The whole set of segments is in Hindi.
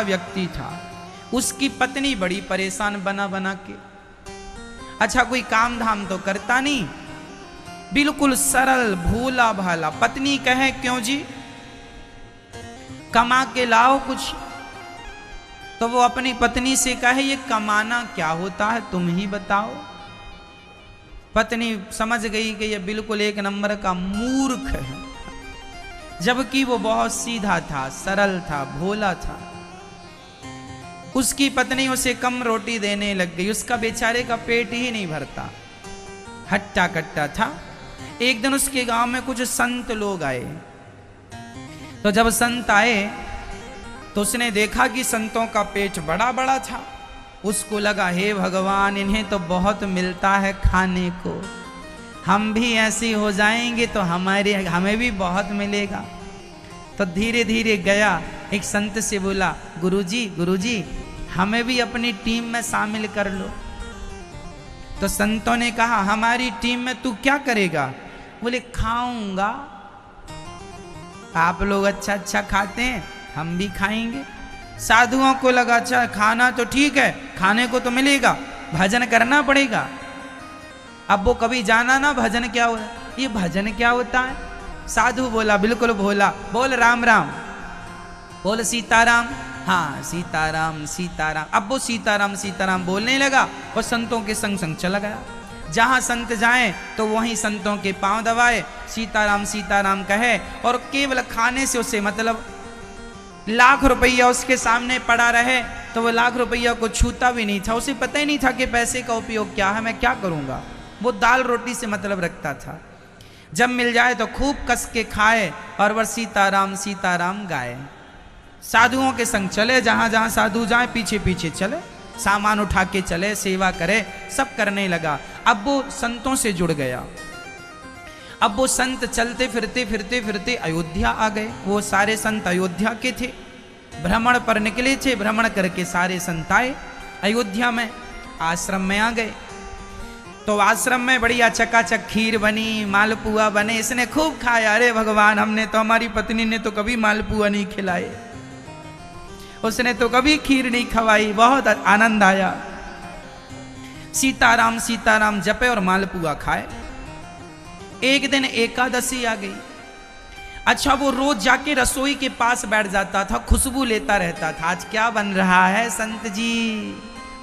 व्यक्ति था, उसकी पत्नी बड़ी परेशान बना बना के। अच्छा कोई काम धाम तो करता नहीं, बिल्कुल सरल भोला भाला। पत्नी कहे क्यों जी, कमा के लाओ कुछ। तो वो अपनी पत्नी से कहे ये कमाना क्या होता है, तुम ही बताओ। पत्नी समझ गई कि ये बिल्कुल एक नंबर का मूर्ख है, जबकि वो बहुत सीधा था, सरल था, भोला था। उसकी पत्नी उसे कम रोटी देने लग गई, उसका बेचारे का पेट ही नहीं भरता, हट्टा कट्टा था। एक दिन उसके गांव में कुछ संत लोग आए, तो जब संत आए तो उसने देखा कि संतों का पेट बड़ा बड़ा था। उसको लगा हे भगवान, इन्हें तो बहुत मिलता है खाने को, हम भी ऐसे हो जाएंगे तो हमें भी बहुत मिलेगा। तो धीरे धीरे गया, एक संत से बोला गुरुजी गुरुजी हमें भी अपनी टीम में शामिल कर लो। तो संतों ने कहा हमारी टीम में तू क्या करेगा? बोले खाऊंगा, आप लोग अच्छा अच्छा खाते हैं, हम भी खाएंगे। साधुओं को लगा अच्छा खाना तो ठीक है, खाने को तो मिलेगा, भजन करना पड़ेगा। अब वो कभी जाना ना भजन क्या हो, ये भजन क्या होता है। साधु बोला बिल्कुल भोला, बोल राम राम, बोल सीताराम, हाँ सीताराम सीताराम। अब वो सीताराम सीताराम बोलने लगा और संतों के संग संग चला गया। जहां संत जाएं तो वहीं संतों के पांव दबाए, सीताराम सीताराम कहे, और केवल खाने से उसे मतलब लाख रुपया उसके सामने पड़ा रहे तो वो लाख रुपया को छूता भी नहीं था। उसे पता ही नहीं था कि पैसे का उपयोग क्या है, मैं क्या करूंगा। वो दाल रोटी से मतलब रखता था, जब मिल जाए तो खूब कस के खाए और वह सीताराम सीताराम गाए। साधुओं के संग चले, जहां जहां साधु जाए पीछे पीछे चले, सामान उठा के चले, सेवा करे, सब करने लगा। अब वो संतों से जुड़ गया। अब वो संत चलते फिरते फिरते फिरते अयोध्या आ गए। वो सारे संत अयोध्या के थे, भ्रमण पर निकले थे। भ्रमण करके सारे संत आए अयोध्या में, आश्रम में आ गए। तो आश्रम में बढ़िया चकाचक खीर बनी, मालपुआ बने, इसने खूब खाया। अरे भगवान, हमने तो, हमारी पत्नी ने तो कभी मालपुआ नहीं खिलाए, उसने तो कभी खीर नहीं खवाई, बहुत आनंद आया। सीताराम सीताराम जपे और मालपुआ खाए। एक दिन एकादशी आ गई। अच्छा वो रोज जाके रसोई के पास बैठ जाता था, खुशबू लेता रहता था। आज क्या बन रहा है संत जी?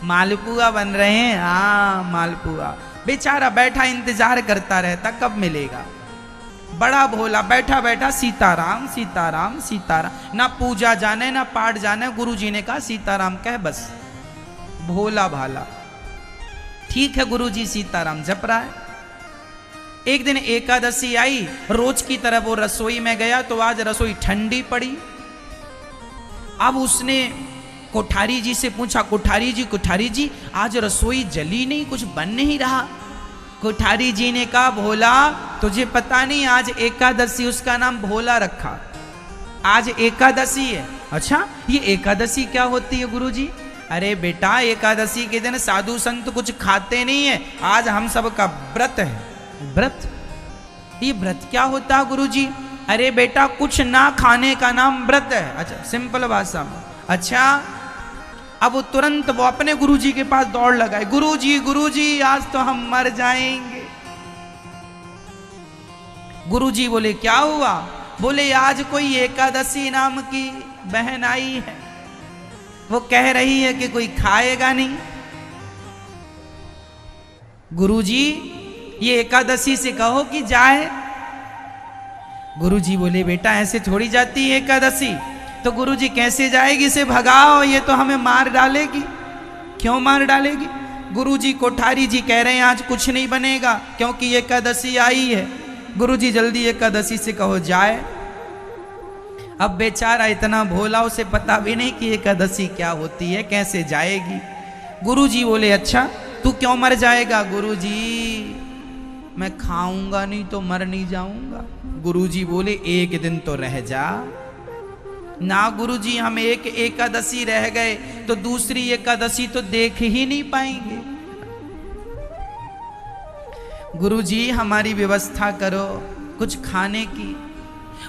मालपुआ बन रहे हैं, हाँ मालपुआ। बेचारा बैठा इंतजार करता रहता कब मिलेगा। बड़ा भोला बैठा बैठा सीताराम सीताराम सीताराम, ना पूजा जाने ना पाठ जाने। गुरुजी ने कहा सीताराम कह बस। भोला भाला, ठीक है गुरुजी सीताराम जप रहा है। एक दिन एकादशी आई, रोज की तरह वो रसोई में गया तो आज रसोई ठंडी पड़ी। अब उसने कोठारी जी से पूछा, कोठारी जी आज रसोई जली नहीं, कुछ बन नहीं रहा। कोठारी जी ने कहा भोला तुझे पता नहीं, आज एकादशी, उसका नाम भोला रखा, आज एकादशी है। अच्छा ये एकादशी क्या होती है गुरुजी? अरे बेटा एकादशी के दिन साधु संत कुछ खाते नहीं है, आज हम सबका व्रत है। व्रत? ये व्रत क्या होता है गुरुजी? अरे बेटा कुछ ना खाने का नाम व्रत है। अच्छा सिंपल भाषा में। अच्छा अब वो तुरंत वो अपने गुरुजी के पास दौड़ लगाए, गुरुजी आज तो हम मर जाएंगे। गुरुजी बोले क्या हुआ? बोले आज कोई एकादशी नाम की बहन आई है, वो कह रही है कि कोई खाएगा नहीं। गुरुजी ये एकादशी से कहो कि जाए। गुरुजी बोले बेटा ऐसे थोड़ी जाती है एकादशी। तो गुरुजी कैसे जाएगी? इसे भगाओ, ये तो हमें मार डालेगी। क्यों मार डालेगी? गुरुजी कोठारी जी कह रहे हैं आज कुछ नहीं बनेगा क्योंकि एकादशी आई है। गुरुजी जल्दी एकादशी से कहो जाए। अब बेचारा इतना भोला, उसे पता भी नहीं कि एकादशी क्या होती है, कैसे जाएगी। गुरुजी बोले अच्छा तू क्यों मर जाएगा? गुरुजी मैं खाऊंगा नहीं तो मर नहीं जाऊंगा। गुरुजी बोले एक दिन तो रह जा ना। गुरुजी हम एक एकादशी रह गए तो दूसरी एकादशी तो देख ही नहीं पाएंगे। गुरुजी हमारी व्यवस्था करो कुछ खाने की।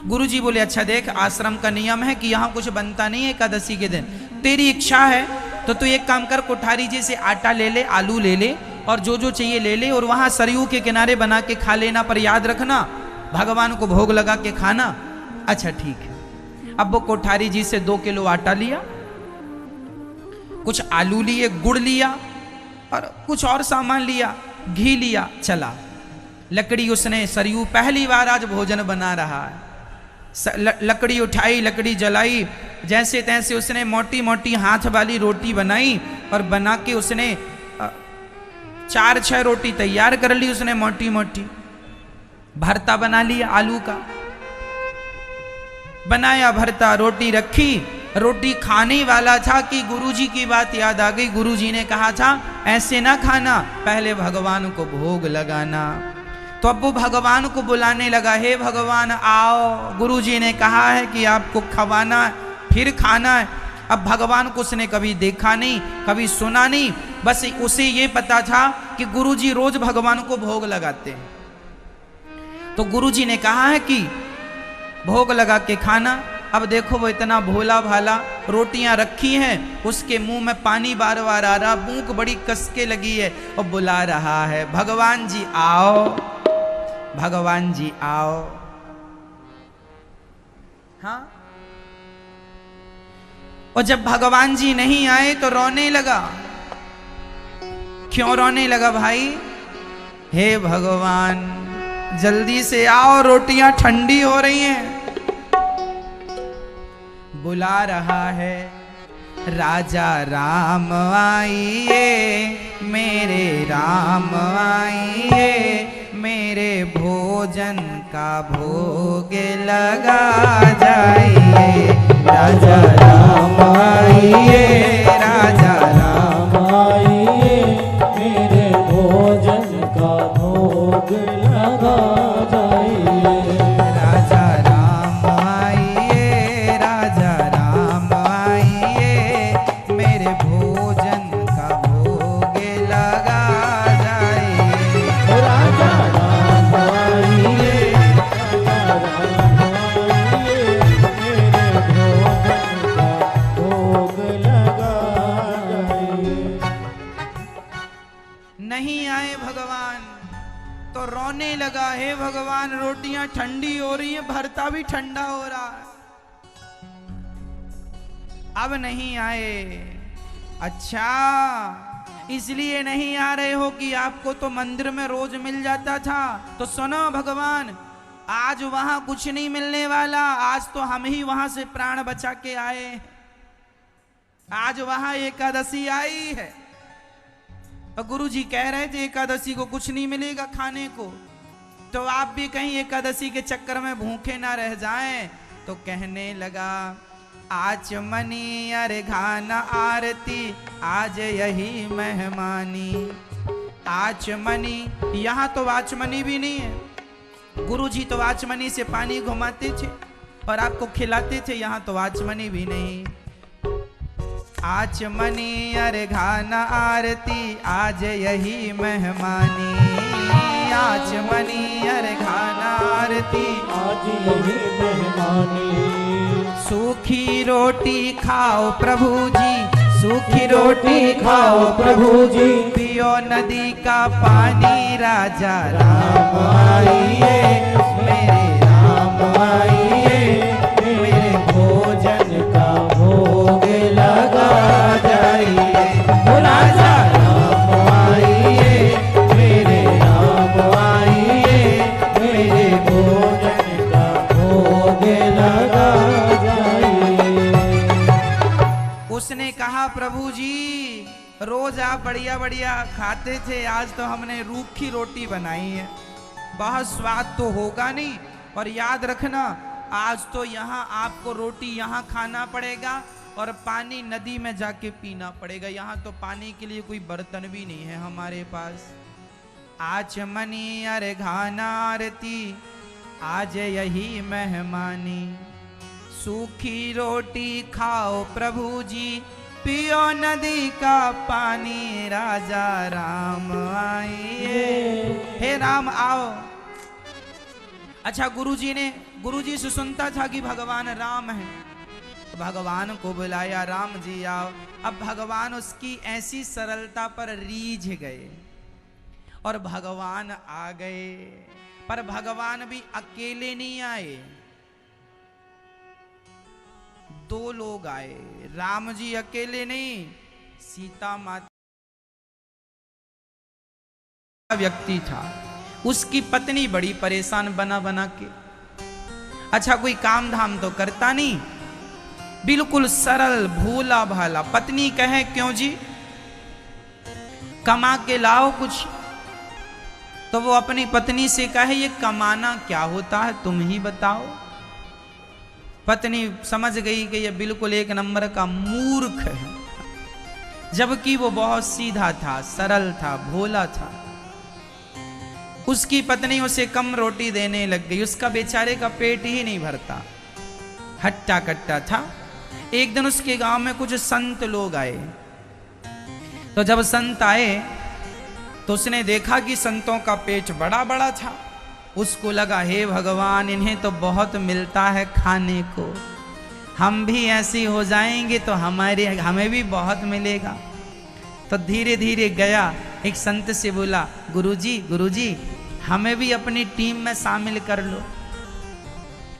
गुरुजी बोले अच्छा देख आश्रम का नियम है कि यहाँ कुछ बनता नहीं है एकादशी के दिन, तेरी इच्छा है तो तू एक काम कर, कोठारी जी से आटा ले ले, आलू ले ले और जो जो चाहिए ले ले और वहां सरयू के किनारे बना के खा लेना, पर याद रखना भगवान को भोग लगा के खाना। अच्छा ठीक है। अब वो कोठारी जी से 2 किलो आटा लिया, कुछ आलू लिए, गुड़ लिया और कुछ और सामान लिया, घी लिया, चला। लकड़ी उसने, सरयू पहली बार आज भोजन बना रहा है, लकड़ी उठाई, लकड़ी जलाई, जैसे तैसे उसने मोटी मोटी हाथ वाली रोटी बनाई और बना के उसने 4-6 रोटी तैयार कर ली उसने मोटी मोटी। भरता बना लिया आलू का, बनाया भरता, रोटी रखी। रोटी खाने वाला था कि गुरुजी की बात याद आ गई। गुरुजी ने कहा था ऐसे ना खाना, पहले भगवान को भोग लगाना। तो अब वो भगवान को बुलाने लगा, हे भगवान आओ, गुरुजी ने कहा है कि आपको खवाना है, फिर खाना है। अब भगवान को उसने कभी देखा नहीं, कभी सुना नहीं, बस उसे ये पता था कि गुरुजी रोज भगवान को भोग लगाते हैं। तो गुरुजी ने कहा है कि भोग लगा के खाना। अब देखो वो इतना भोला भाला, रोटियां रखी हैं, उसके मुंह में पानी बार बार आ रहा, भूख बड़ी कसके लगी है और बुला रहा है, भगवान जी आओ, भगवान जी आओ। हाँ, और जब भगवान जी नहीं आए तो रोने लगा। क्यों रोने लगा भाई? हे भगवान जल्दी से आओ, रोटियां ठंडी हो रही हैं। बुला रहा है, राजा राम आइए, मेरे राम आइए, मेरे भोजन का भोग लगा जाइए। राजा राम आइए, राजा राम आइए, मेरे भोजन का भोग लगा जाइए। राजा राम आइए, राजा राम आइए, मेरे भोजन का भोग लगा जाइए। राजा राम आइए, नहीं आए भगवान तो रोने लगा, हे भगवान रोटियां ठंडी हो रही हैं, भरता भी ठंडा हो रहा है, अब नहीं आए। अच्छा इसलिए नहीं आ रहे हो कि आपको तो मंदिर में रोज मिल जाता था। तो सुनो भगवान, आज वहां कुछ नहीं मिलने वाला, आज तो हम ही वहां से प्राण बचा के आए। आज वहां एकादशी आई है और गुरुजी कह रहे थे एकादशी को कुछ नहीं मिलेगा खाने को, तो आप भी कहीं एकादशी के चक्कर में भूखे ना रह जाएं। तो कहने लगा, आचमनी अर्घान आरती, आज यही मेहमानी। आचमनी, यहाँ तो आचमनी भी नहीं है। गुरुजी तो आचमनी से पानी घुमाते थे और आपको खिलाते थे, यहाँ तो आचमनी भी नहीं। आचमनी अर्घान आरती, आज यही मेहमानी। आचमनी अर्घान आरती, आज यही मेहमानी। सूखी रोटी खाओ प्रभु जी, सूखी रोटी खाओ प्रभु जी, पियो नदी का पानी। राजा राम आइए, मेरे राम आइए, मेरे भोजन का भोग लगा जाइए। राजा राम आइए, मेरे राम आइए, मेरे भोजन का भोग लगा जाइए। उसने कहा, प्रभु जी रोज आप बढ़िया बढ़िया खाते थे, आज तो हमने रूखी रोटी बनाई है, बहुत स्वाद तो होगा नहीं। और याद रखना, आज तो यहाँ आपको रोटी यहाँ खाना पड़ेगा और पानी नदी में जाके पीना पड़ेगा, यहाँ तो पानी के लिए कोई बर्तन भी नहीं है हमारे पास। आचमनी अर्घान आरती, आज यही मेहमानी। सूखी रोटी खाओ प्रभु जी, पियो नदी का पानी। राजा राम आइए, हे राम आओ। अच्छा गुरुजी से सुनता था कि भगवान राम है, भगवान को बुलाया, राम जी आओ। अब भगवान उसकी ऐसी सरलता पर रीझ गए और भगवान आ गए। पर भगवान भी अकेले नहीं आए, दो लोग आए। राम जी अकेले नहीं, सीता माता व्यक्ति था, उसकी पत्नी बड़ी परेशान बना बना के। अच्छा कोई काम धाम तो करता नहीं, बिल्कुल सरल भोला भाला। पत्नी कहे क्यों जी, कमा के लाओ कुछ। तो वो अपनी पत्नी से कहे ये कमाना क्या होता है, तुम ही बताओ। पत्नी समझ गई कि ये बिल्कुल एक नंबर का मूर्ख है, जबकि वो बहुत सीधा था, सरल था, भोला था। उसकी पत्नी उसे कम रोटी देने लग गई, उसका बेचारे का पेट ही नहीं भरता, हट्टा कट्टा था। एक दिन उसके गांव में कुछ संत लोग आए। तो जब संत आए तो उसने देखा कि संतों का पेट बड़ा बड़ा था। उसको लगा हे भगवान, इन्हें तो बहुत मिलता है खाने को, हम भी ऐसे हो जाएंगे तो हमें भी बहुत मिलेगा। तो धीरे धीरे गया, एक संत से बोला गुरुजी गुरुजी, हमें भी अपनी टीम में शामिल कर लो।